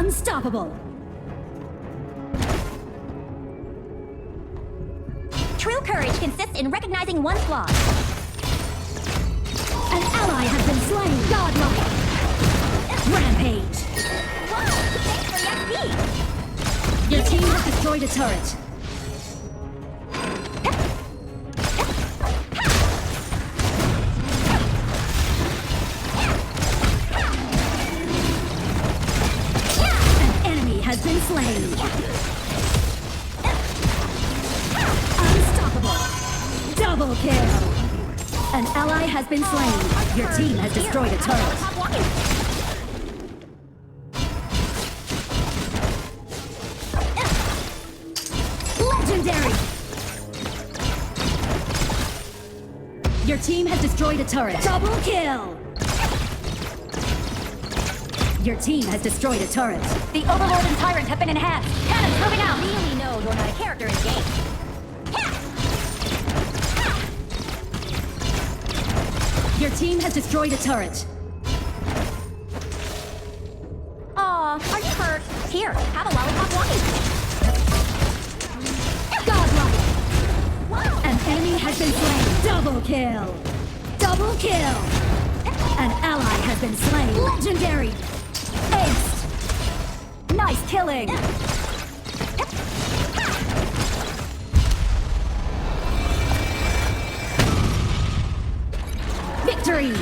Unstoppable. True courage consists in recognizing one's flaws. An ally has been slain. Godlike. Rampage. Whoa! Thanks for the XP! Your team has destroyed a turret. An enemy has been slain. Unstoppable. Double kill. An ally has been slain. Your team has destroyed a turret. Legendary! Your team has destroyed a turret. Double kill! Your team has destroyed a turret. The Overlord and Tyrant have been enhanced. Cannons moving out. Really know you're not a character in the game. Your team has destroyed a turret. Aw, are you hurt? Here, have a lollipop walkie. Godlike! Wow. An enemy has been slain. Double kill! Double kill! An ally has been slain. Legendary! Ace! Nice killing! Victory!